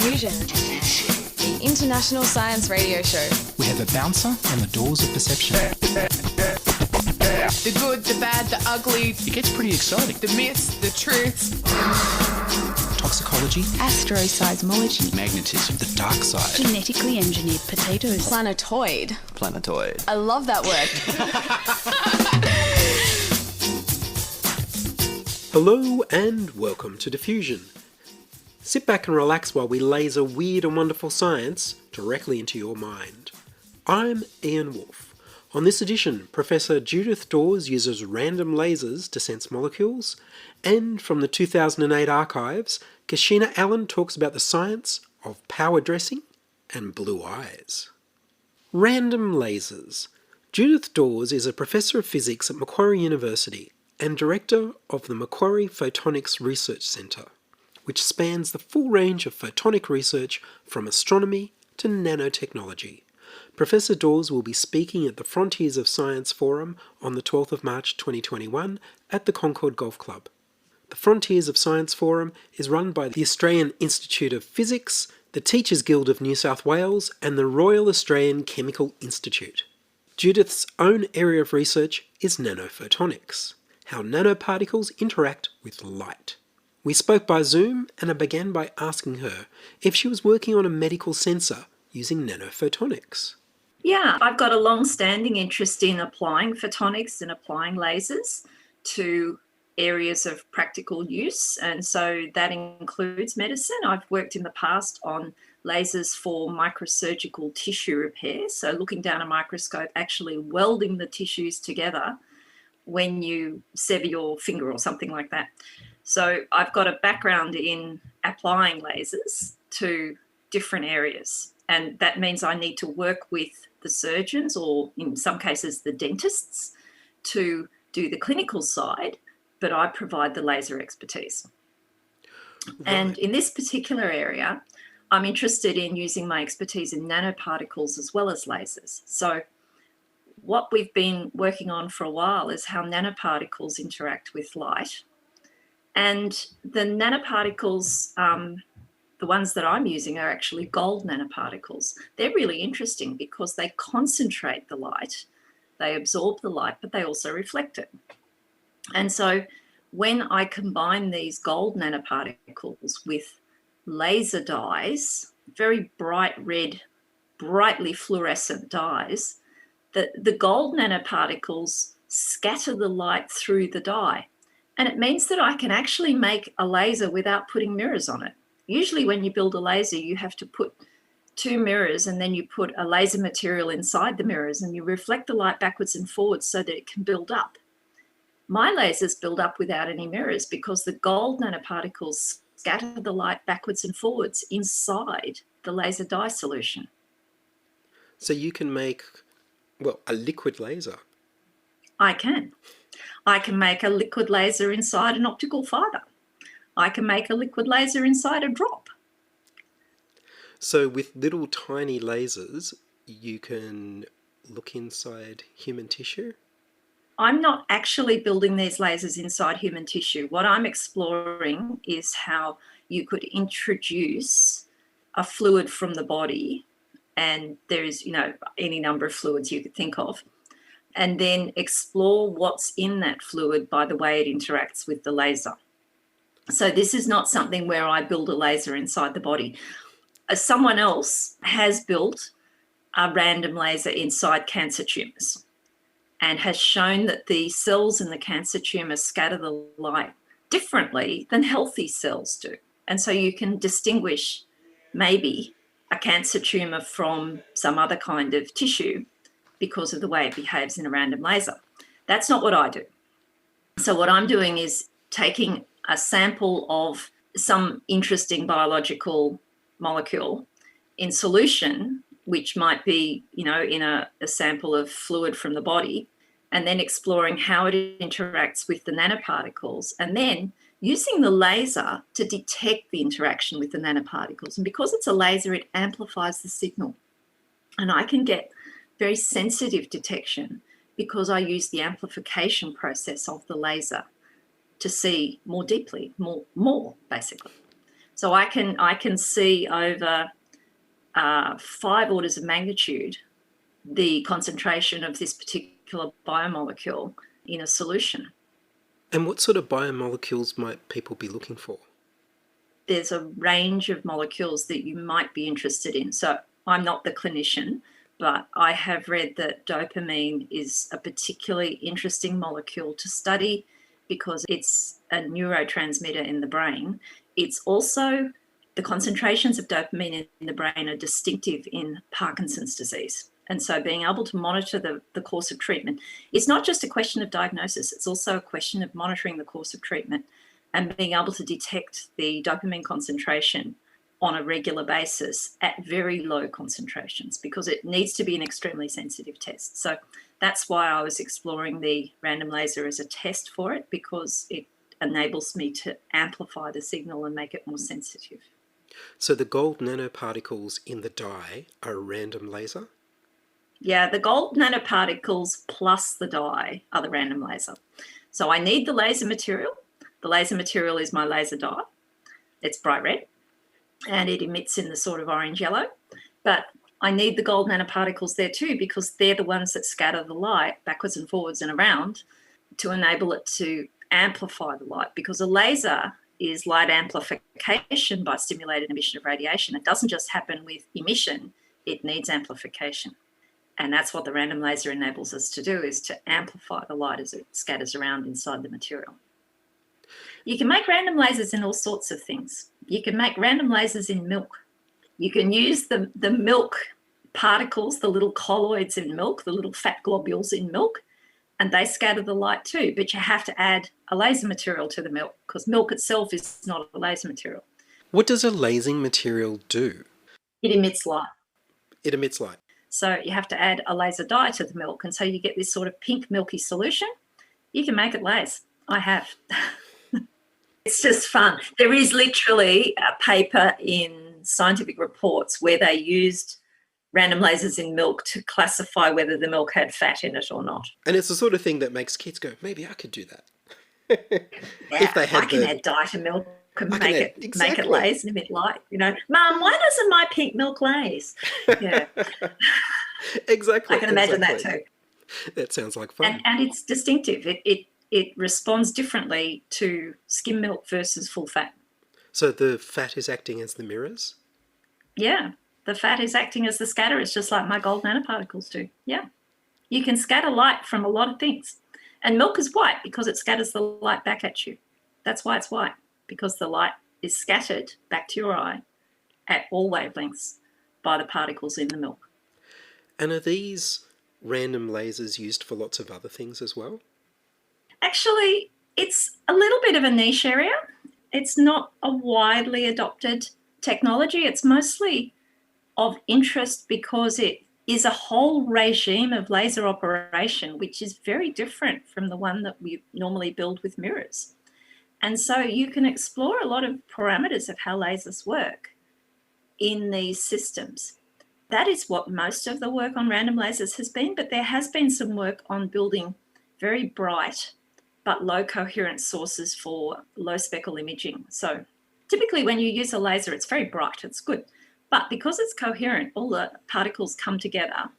Diffusion, the international science radio show. We have a bouncer on the doors of perception. The good, the bad, the ugly. It gets pretty exciting. The myths, the truths. Toxicology. Astroseismology. Magnetism. The dark side. Genetically engineered potatoes. Planetoid. Planetoid. I love that word. Hello and welcome to Diffusion. Sit back and relax while we laser weird and wonderful science directly into your mind. I'm Ian Wolfe. On this edition, Professor Judith Dawes uses random lasers to sense molecules, and from the 2008 archives, Kashina Allen talks about the science of power dressing and blue eyes. Random lasers. Judith Dawes is a professor of physics at Macquarie University and director of the Macquarie Photonics Research Centre, which spans the full range of photonic research from astronomy to nanotechnology. Professor Dawes will be speaking at the Frontiers of Science Forum on the 12th of March 2021 at the Concord Golf Club. The Frontiers of Science Forum is run by the Australian Institute of Physics, the Teachers Guild of New South Wales and the Royal Australian Chemical Institute. Judith's own area of research is nanophotonics, how nanoparticles interact with light. We spoke by Zoom and I began by asking her if she was working on a medical sensor using nanophotonics. Yeah, I've got a long-standing interest in applying photonics and applying lasers to areas of practical use, and so that includes medicine. I've worked in the past on lasers for microsurgical tissue repair, so looking down a microscope, actually welding the tissues together when you sever your finger or something like that. So I've got a background in applying lasers to different areas, and that means I need to work with the surgeons, or in some cases the dentists, to do the clinical side, but I provide the laser expertise. Right. And in this particular area, I'm interested in using my expertise in nanoparticles as well as lasers. So what we've been working on for a while is how nanoparticles interact with light. And the nanoparticles, the ones that I'm using are actually gold nanoparticles. They're really interesting because they concentrate the light, they absorb the light, but they also reflect it. And so when I combine these gold nanoparticles with laser dyes, very bright red, brightly fluorescent dyes, the gold nanoparticles scatter the light through the dye. And it means that I can actually make a laser without putting mirrors on it. Usually when you build a laser, you have to put two mirrors and then you put a laser material inside the mirrors and you reflect the light backwards and forwards so that it can build up. My lasers build up without any mirrors because the gold nanoparticles scatter the light backwards and forwards inside the laser dye solution. So you can make, a liquid laser. I can. I can make a liquid laser inside an optical fibre. I can make a liquid laser inside a drop. So with little tiny lasers, you can look inside human tissue? I'm not actually building these lasers inside human tissue. What I'm exploring is how you could introduce a fluid from the body, and there is, any number of fluids you could think of, and then explore what's in that fluid by the way it interacts with the laser. So this is not something where I build a laser inside the body. Someone else has built a random laser inside cancer tumours and has shown that the cells in the cancer tumour scatter the light differently than healthy cells do. And so you can distinguish maybe a cancer tumour from some other kind of tissue because of the way it behaves in a random laser. That's not what I do. So what I'm doing is taking a sample of some interesting biological molecule in solution, which might be, in a sample of fluid from the body, and then exploring how it interacts with the nanoparticles, and then using the laser to detect the interaction with the nanoparticles. And because it's a laser, it amplifies the signal. And I can get very sensitive detection because I use the amplification process of the laser to see more deeply, more basically. So I can see over 5 orders of magnitude the concentration of this particular biomolecule in a solution. And what sort of biomolecules might people be looking for? There's a range of molecules that you might be interested in. So I'm not the clinician, but I have read that dopamine is a particularly interesting molecule to study because it's a neurotransmitter in the brain. It's also, the concentrations of dopamine in the brain are distinctive in Parkinson's disease. And so being able to monitor the course of treatment, it's not just a question of diagnosis, it's also a question of monitoring the course of treatment and being able to detect the dopamine concentration on a regular basis at very low concentrations, because it needs to be an extremely sensitive test. So that's why I was exploring the random laser as a test for it, because it enables me to amplify the signal and make it more sensitive. So the gold nanoparticles in the dye are a random laser? Yeah, the gold nanoparticles plus the dye are the random laser. So I need the laser material. The laser material is my laser dye. It's bright red and it emits in the sort of orange yellow. But I need the gold nanoparticles there too, because they're the ones that scatter the light backwards and forwards and around to enable it to amplify the light, because a laser is light amplification by stimulated emission of radiation. It doesn't just happen with emission, it needs amplification. And that's what the random laser enables us to do, is to amplify the light as it scatters around inside the material. You can make random lasers in all sorts of things. You can make random lasers in milk. You can use the milk particles, the little colloids in milk, the little fat globules in milk, and they scatter the light too, but you have to add a laser material to the milk, because milk itself is not a laser material. What does a lasing material do? It emits light. It emits light. So you have to add a laser dye to the milk, and so you get this sort of pink milky solution. You can make it laze. I have. It's just fun. There is literally a paper in Scientific Reports where they used random lasers in milk to classify whether the milk had fat in it or not. And it's the sort of thing that makes kids go, maybe I could do that. Yeah, If they had I can add dye to milk and I can make add- it exactly. laze and emit light. You know, Mum, why doesn't my pink milk laze? Yeah, Exactly. I can imagine that exactly. too. That sounds like fun. And it's distinctive. It responds differently to skim milk versus full fat. So the fat is acting as the mirrors? Yeah, the fat is acting as the scatter. It's just like my gold nanoparticles do. Yeah, you can scatter light from a lot of things. And milk is white because it scatters the light back at you. That's why it's white, because the light is scattered back to your eye at all wavelengths by the particles in the milk. And are these random lasers used for lots of other things as well? Actually, it's a little bit of a niche area. It's not a widely adopted technology. It's mostly of interest because it is a whole regime of laser operation, which is very different from the one that we normally build with mirrors. And so you can explore a lot of parameters of how lasers work in these systems. That is what most of the work on random lasers has been, but there has been some work on building very bright but low coherent sources for low speckle imaging. So typically when you use a laser, it's very bright, it's good. But because it's coherent, all the particles come together.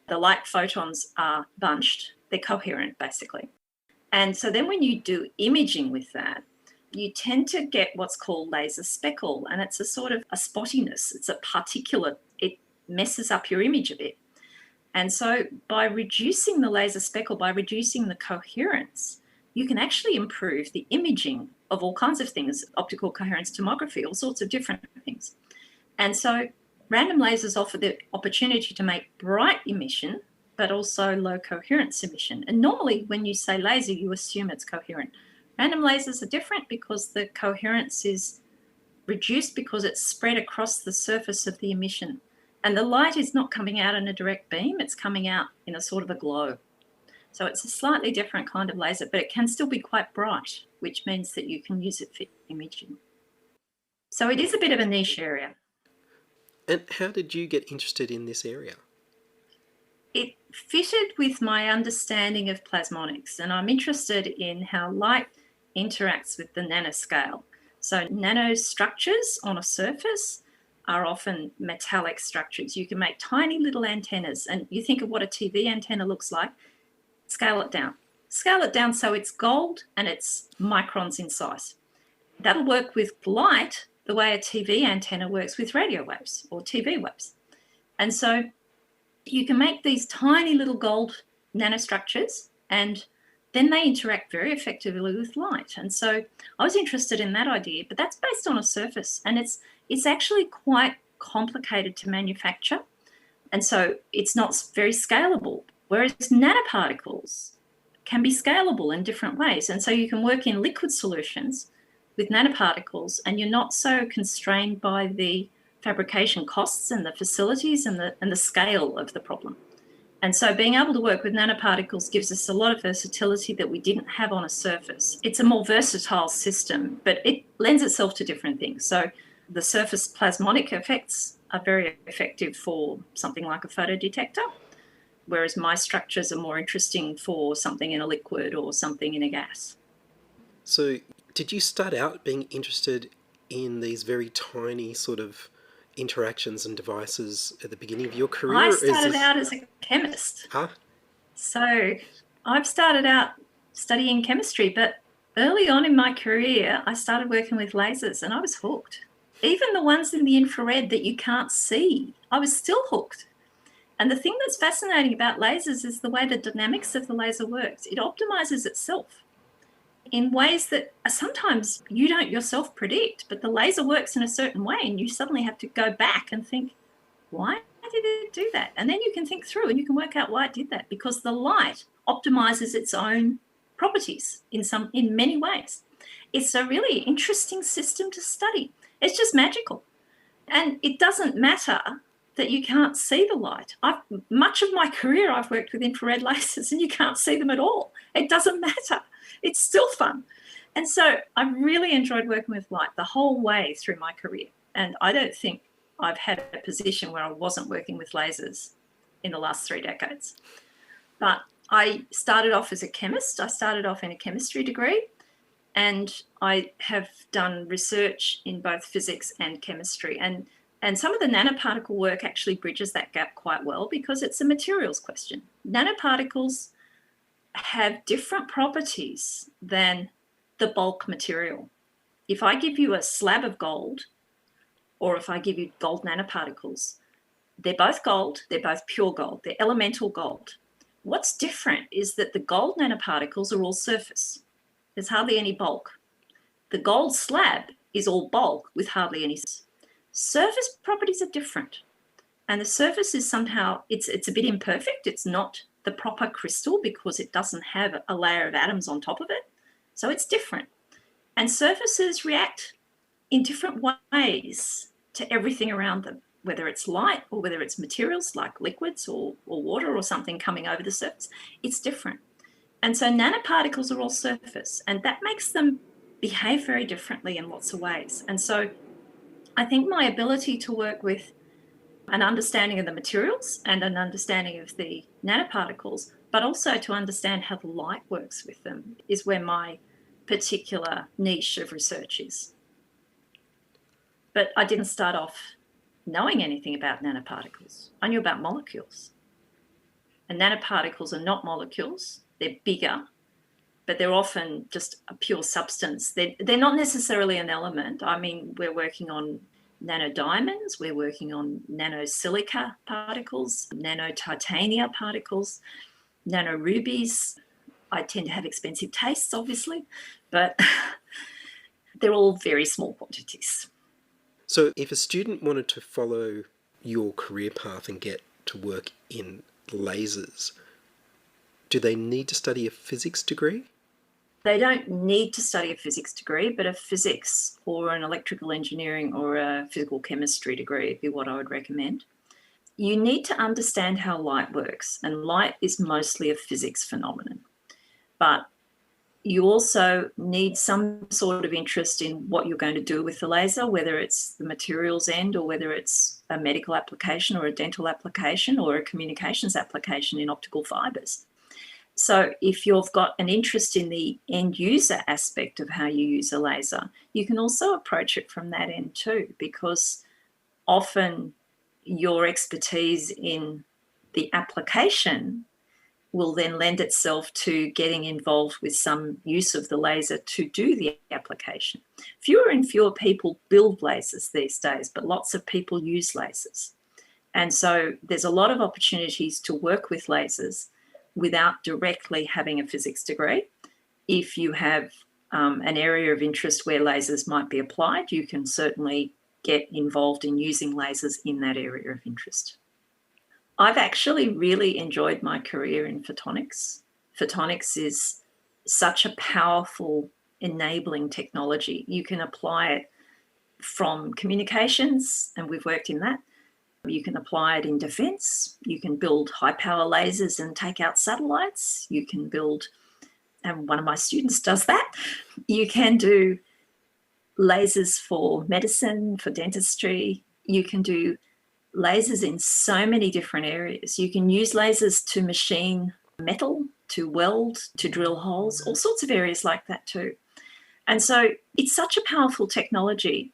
The light photons are bunched, they're coherent basically. And so then when you do imaging with that, you tend to get what's called laser speckle, and it's a sort of a spottiness, it's a particulate, it messes up your image a bit. And so by reducing the laser speckle, by reducing the coherence, you can actually improve the imaging of all kinds of things, optical coherence tomography, all sorts of different things. And so random lasers offer the opportunity to make bright emission, but also low coherence emission. And normally when you say laser, you assume it's coherent. Random lasers are different because the coherence is reduced because it's spread across the surface of the emission. And the light is not coming out in a direct beam, it's coming out in a sort of a glow. So it's a slightly different kind of laser, but it can still be quite bright, which means that you can use it for imaging. So it is a bit of a niche area. And how did you get interested in this area? It fitted with my understanding of plasmonics, and I'm interested in how light interacts with the nanoscale. So nanostructures on a surface are often metallic structures. You can make tiny little antennas, and you think of what a TV antenna looks like, scale it down. Scale it down so it's gold and it's microns in size. That'll work with light the way a TV antenna works with radio waves or TV waves. And so you can make these tiny little gold nanostructures, and then they interact very effectively with light. And so I was interested in that idea, but that's based on a surface, and it's actually quite complicated to manufacture. And so it's not very scalable, whereas nanoparticles can be scalable in different ways. And so you can work in liquid solutions with nanoparticles, and you're not so constrained by the fabrication costs and the facilities and the scale of the problem. And so being able to work with nanoparticles gives us a lot of versatility that we didn't have on a surface. It's a more versatile system, but it lends itself to different things. So the surface plasmonic effects are very effective for something like a photodetector, whereas my structures are more interesting for something in a liquid or something in a gas. So did you start out being interested in these very tiny sort of interactions and devices at the beginning of your career? I started out as a chemist. Huh? So I've started out studying chemistry, but early on in my career, I started working with lasers and I was hooked. Even the ones in the infrared that you can't see, I was still hooked. And the thing that's fascinating about lasers is the way the dynamics of the laser works. It optimizes itself in ways that sometimes you don't yourself predict, but the laser works in a certain way and you suddenly have to go back and think, why did it do that? And then you can think through and you can work out why it did that, because the light optimizes its own properties in many ways. It's a really interesting system to study. It's just magical. And it doesn't matter that you can't see the light. Much of my career, I've worked with infrared lasers and you can't see them at all. It doesn't matter. It's still fun. And so I really enjoyed working with light the whole way through my career. And I don't think I've had a position where I wasn't working with lasers in the last 3 decades. But I started off as a chemist. I started off in a chemistry degree, and I have done research in both physics and chemistry. And some of the nanoparticle work actually bridges that gap quite well because it's a materials question. Nanoparticles have different properties than the bulk material. If I give you a slab of gold, or if I give you gold nanoparticles, they're both gold, they're both pure gold, they're elemental gold. What's different is that the gold nanoparticles are all surface. There's hardly any bulk. The gold slab is all bulk with hardly any surface properties are different. And the surface is somehow, it's a bit imperfect. It's not the proper crystal because it doesn't have a layer of atoms on top of it. So it's different. And surfaces react in different ways to everything around them, whether it's light or whether it's materials like liquids or water or something coming over the surface. It's different. And so nanoparticles are all surface, and that makes them behave very differently in lots of ways. And so I think my ability to work with an understanding of the materials and an understanding of the nanoparticles, but also to understand how the light works with them, is where my particular niche of research is. But I didn't start off knowing anything about nanoparticles. I knew about molecules. And nanoparticles are not molecules. They're bigger, but they're often just a pure substance. They're not necessarily an element. I mean, we're working on nanodiamonds, we're working on nanosilica particles, nanotitania particles, nanorubies. I tend to have expensive tastes, obviously, but they're all very small quantities. So if a student wanted to follow your career path and get to work in lasers, do they need to study a physics degree? They don't need to study a physics degree, but a physics or an electrical engineering or a physical chemistry degree would be what I would recommend. You need to understand how light works, and light is mostly a physics phenomenon. But you also need some sort of interest in what you're going to do with the laser, whether it's the materials end or whether it's a medical application or a dental application or a communications application in optical fibres. So if you've got an interest in the end user aspect of how you use a laser, you can also approach it from that end too, because often your expertise in the application will then lend itself to getting involved with some use of the laser to do the application. Fewer and fewer people build lasers these days, but lots of people use lasers. And so there's a lot of opportunities to work with lasers without directly having a physics degree. If you have an area of interest where lasers might be applied, you can certainly get involved in using lasers in that area of interest. I've actually really enjoyed my career in photonics. Photonics is such a powerful enabling technology. You can apply it from communications, and we've worked in that. You can apply it in defense. You can build high power lasers and take out satellites. You can build, and one of my students does that. You can do lasers for medicine, for dentistry. You can do lasers in so many different areas. You can use lasers to machine metal, to weld, to drill holes, all sorts of areas like that too. And so it's such a powerful technology.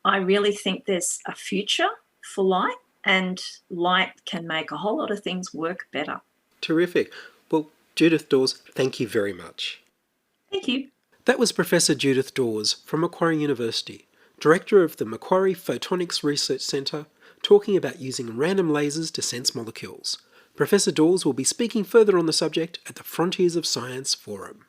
I really think there's a future for light, and light can make a whole lot of things work better. Terrific. Well, Judith Dawes, thank you very much. Thank you. That was Professor Judith Dawes from Macquarie University, Director of the Macquarie Photonics Research Centre, talking about using random lasers to sense molecules. Professor Dawes will be speaking further on the subject at the Frontiers of Science Forum.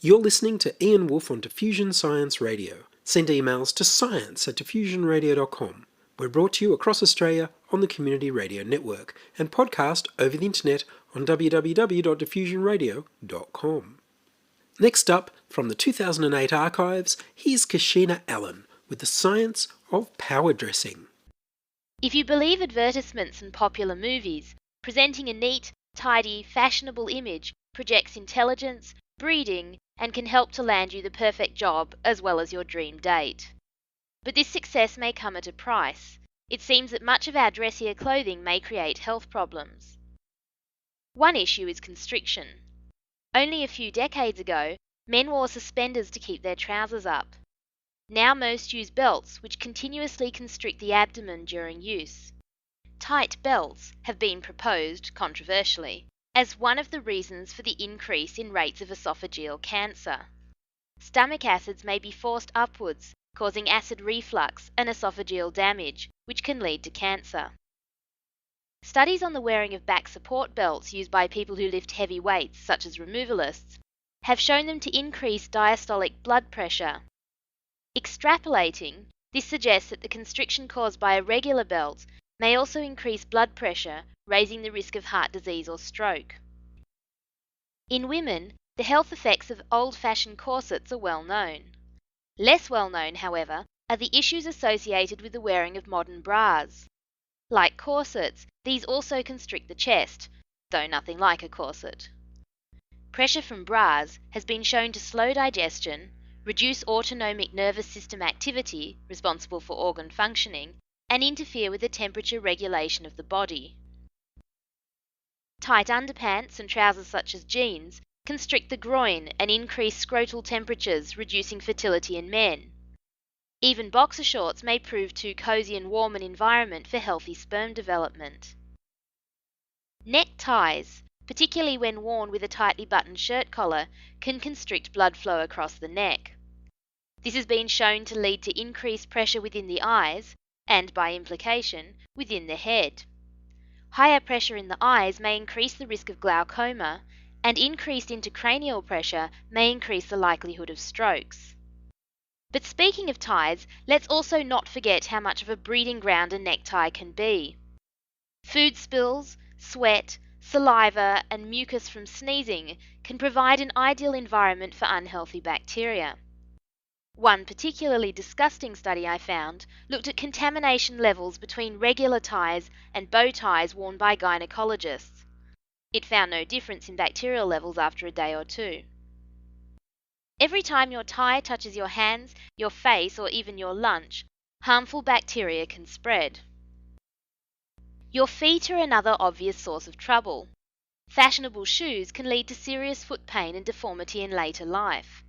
You're listening to Ian Wolfe on Diffusion Science Radio. Send emails to science@diffusionradio.com. We're brought to you across Australia on the Community Radio Network and podcast over the internet on www.diffusionradio.com. Next up, from the 2008 archives, here's Kashina Allen with the science of power dressing. If you believe advertisements and popular movies, presenting a neat, tidy, fashionable image projects intelligence, breeding, and can help to land you the perfect job as well as your dream date. But this success may come at a price. It seems that much of our dressier clothing may create health problems. One issue is constriction. Only a few decades ago, men wore suspenders to keep their trousers up. Now most use belts which continuously constrict the abdomen during use. Tight belts have been proposed, controversially, as one of the reasons for the increase in rates of esophageal cancer. Stomach acids may be forced upwards, causing acid reflux and esophageal damage, which can lead to cancer. Studies on the wearing of back support belts used by people who lift heavy weights, such as removalists, have shown them to increase diastolic blood pressure. Extrapolating, this suggests that the constriction caused by a regular belt may also increase blood pressure, raising the risk of heart disease or stroke. In women, the health effects of old-fashioned corsets are well known. Less well known, however, are the issues associated with the wearing of modern bras. Like corsets, these also constrict the chest, though nothing like a corset. Pressure from bras has been shown to slow digestion, reduce autonomic nervous system activity, responsible for organ functioning, and interfere with the temperature regulation of the body. Tight underpants and trousers such as jeans constrict the groin and increase scrotal temperatures, reducing fertility in men. Even boxer shorts may prove too cozy and warm an environment for healthy sperm development. Neck ties, particularly when worn with a tightly buttoned shirt collar, can constrict blood flow across the neck. This has been shown to lead to increased pressure within the eyes and, by implication, within the head. Higher pressure in the eyes may increase the risk of glaucoma, and increased intracranial pressure may increase the likelihood of strokes. But speaking of ties, let's also not forget how much of a breeding ground a necktie can be. Food spills, sweat, saliva, and mucus from sneezing can provide an ideal environment for unhealthy bacteria. One particularly disgusting study I found looked at contamination levels between regular ties and bow ties worn by gynecologists. It found no difference in bacterial levels after a day or two. Every time your tie touches your hands, your face, or even your lunch, harmful bacteria can spread. Your feet are another obvious source of trouble. Fashionable shoes can lead to serious foot pain and deformity in later life.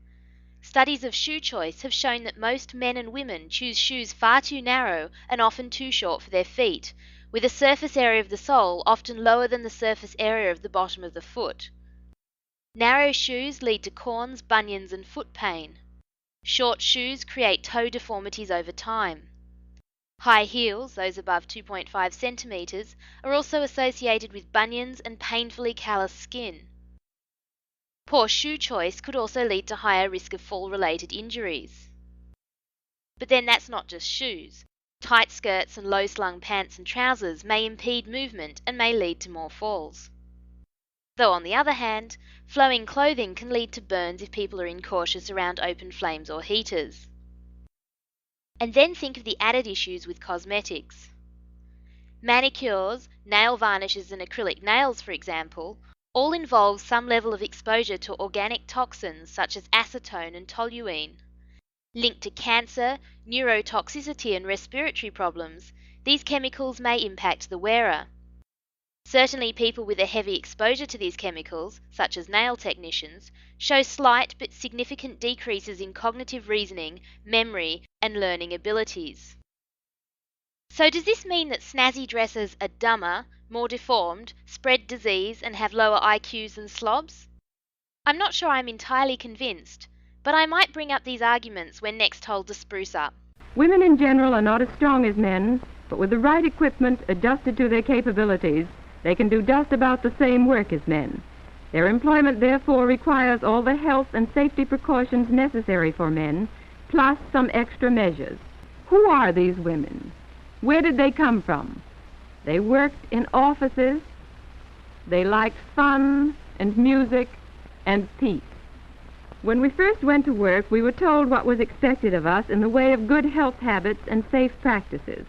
Studies of shoe choice have shown that most men and women choose shoes far too narrow and often too short for their feet, with a surface area of the sole often lower than the surface area of the bottom of the foot. Narrow shoes lead to corns, bunions, and foot pain. Short shoes create toe deformities over time. High heels, those above 2.5 centimetres, are also associated with bunions and painfully calloused skin. Poor shoe choice could also lead to higher risk of fall-related injuries. But then that's not just shoes. Tight skirts and low-slung pants and trousers may impede movement and may lead to more falls. Though on the other hand, flowing clothing can lead to burns if people are incautious around open flames or heaters. And then think of the added issues with cosmetics. Manicures, nail varnishes and acrylic nails, for example, all involve some level of exposure to organic toxins such as acetone and toluene. Linked to cancer, neurotoxicity and respiratory problems, these chemicals may impact the wearer. Certainly people with a heavy exposure to these chemicals, such as nail technicians, show slight but significant decreases in cognitive reasoning, memory, and learning abilities. So does this mean that snazzy dressers are dumber, more deformed, spread disease, and have lower IQs than slobs? I'm not sure I'm entirely convinced, but I might bring up these arguments when next told to spruce up. Women in general are not as strong as men, but with the right equipment adjusted to their capabilities, they can do just about the same work as men. Their employment, therefore, requires all the health and safety precautions necessary for men, plus some extra measures. Who are these women? Where did they come from? They worked in offices. They liked fun and music and peace. When we first went to work, we were told what was expected of us in the way of good health habits and safe practices.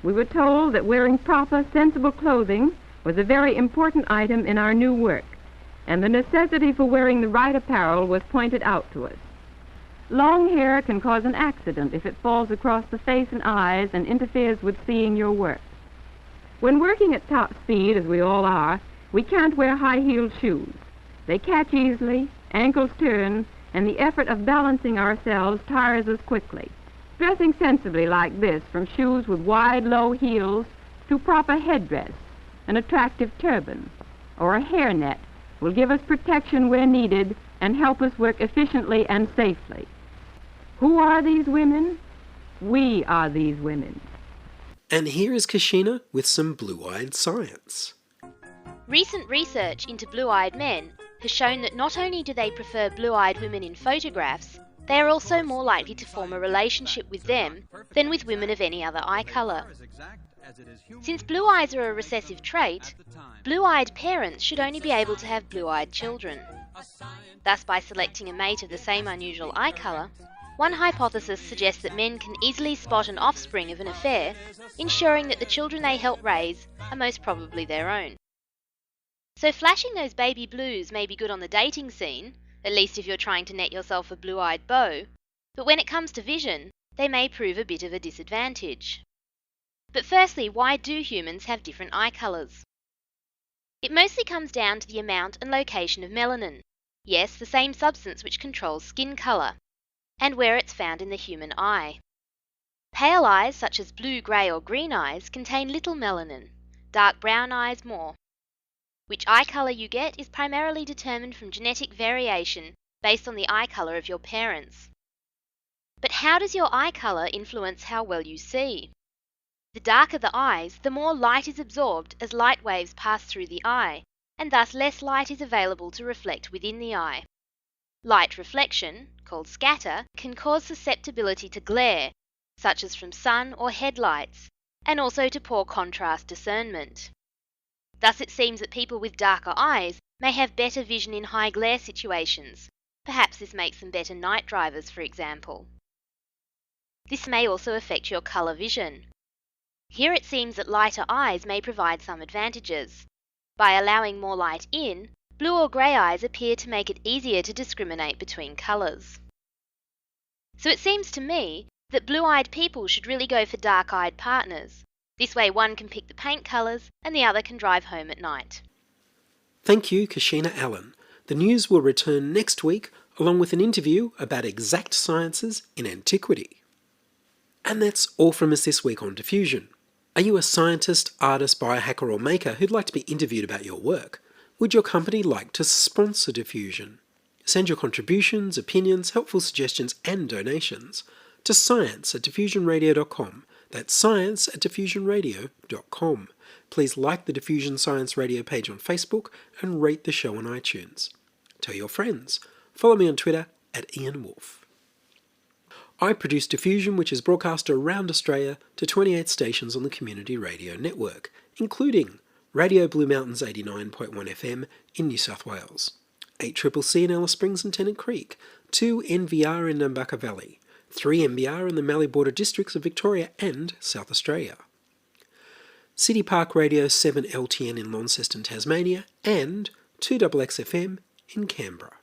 We were told that wearing proper, sensible clothing was a very important item in our new work, and the necessity for wearing the right apparel was pointed out to us. Long hair can cause an accident if it falls across the face and eyes and interferes with seeing your work. When working at top speed, as we all are, we can't wear high-heeled shoes. They catch easily, ankles turn, and the effort of balancing ourselves tires us quickly. Dressing sensibly like this, from shoes with wide, low heels to proper headdress, an attractive turban, or a hairnet, will give us protection where needed and help us work efficiently and safely. Who are these women? We are these women. And here is Kashina with some blue-eyed science. Recent research into blue-eyed men has shown that not only do they prefer blue-eyed women in photographs, they are also more likely to form a relationship with them than with women of any other eye colour. Since blue eyes are a recessive trait, blue-eyed parents should only be able to have blue-eyed children. Thus, by selecting a mate of the same unusual eye colour, one hypothesis suggests that men can easily spot an offspring of an affair, ensuring that the children they help raise are most probably their own. So flashing those baby blues may be good on the dating scene, at least if you're trying to net yourself a blue-eyed beau, but when it comes to vision, they may prove a bit of a disadvantage. But firstly, why do humans have different eye colours? It mostly comes down to the amount and location of melanin, yes, the same substance which controls skin colour, and where it's found in the human eye. Pale eyes, such as blue, grey or green eyes, contain little melanin, dark brown eyes more. Which eye colour you get is primarily determined from genetic variation based on the eye colour of your parents. But how does your eye colour influence how well you see? The darker the eyes, the more light is absorbed as light waves pass through the eye, and thus less light is available to reflect within the eye. Light reflection, called scatter, can cause susceptibility to glare, such as from sun or headlights, and also to poor contrast discernment. Thus it seems that people with darker eyes may have better vision in high glare situations. Perhaps this makes them better night drivers, for example. This may also affect your colour vision. Here it seems that lighter eyes may provide some advantages. By allowing more light in, blue or grey eyes appear to make it easier to discriminate between colours. So it seems to me that blue-eyed people should really go for dark-eyed partners. This way one can pick the paint colours and the other can drive home at night. Thank you, Kashina Allen. The news will return next week, along with an interview about exact sciences in antiquity. And that's all from us this week on Diffusion. Are you a scientist, artist, biohacker, or maker who'd like to be interviewed about your work? Would your company like to sponsor Diffusion? Send your contributions, opinions, helpful suggestions, and donations to science@diffusionradio.com. That's science@diffusionradio.com. Please like the Diffusion Science Radio page on Facebook and rate the show on iTunes. Tell your friends. Follow me on Twitter @IanWolf. I produce Diffusion, which is broadcast around Australia to 28 stations on the Community Radio Network, including Radio Blue Mountains 89.1 FM in New South Wales, 8CCC in Alice Springs and Tennant Creek, 2 NVR in Nambucca Valley, 3 MBR in the Mallee Border districts of Victoria and South Australia, City Park Radio 7 LTN in Launceston, Tasmania, and 2XXFM in Canberra.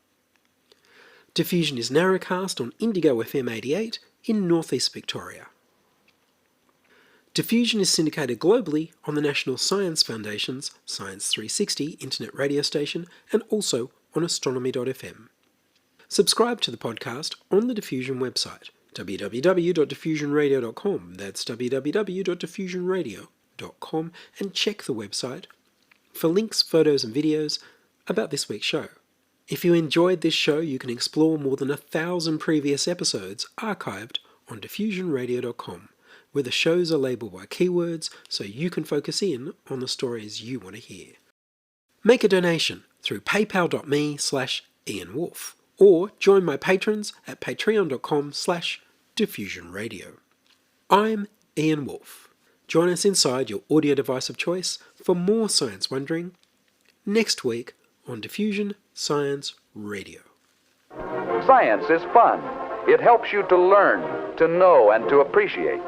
Diffusion is narrowcast on Indigo FM 88 in northeast Victoria. Diffusion is syndicated globally on the National Science Foundation's Science 360 internet radio station and also on astronomy.fm. Subscribe to the podcast on the Diffusion website, www.diffusionradio.com. That's www.diffusionradio.com, and check the website for links, photos and videos about this week's show. If you enjoyed this show, you can explore more than 1,000 previous episodes archived on diffusionradio.com, where the shows are labelled by keywords so you can focus in on the stories you want to hear. Make a donation through paypal.me/IanWolf, or join my patrons at patreon.com/diffusionradio. I'm Ian Wolf. Join us inside your audio device of choice for more science wondering next week on Diffusion Science Radio. Science is fun. It helps you to learn, to know, and to appreciate.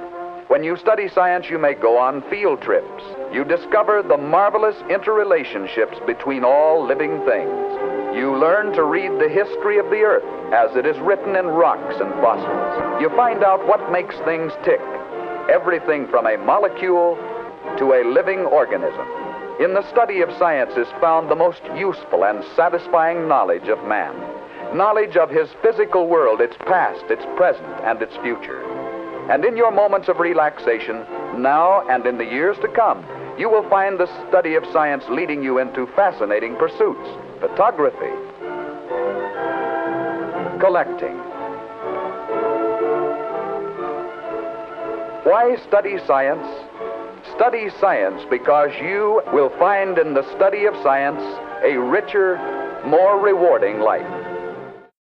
When you study science, you may go on field trips. You discover the marvelous interrelationships between all living things. You learn to read the history of the Earth as it is written in rocks and fossils. You find out what makes things tick, everything from a molecule to a living organism. In the study of science is found the most useful and satisfying knowledge of man. Knowledge of his physical world, its past, its present, and its future. And in your moments of relaxation, now and in the years to come, you will find the study of science leading you into fascinating pursuits. Photography, collecting. Why study science? Study science because you will find in the study of science a richer, more rewarding life.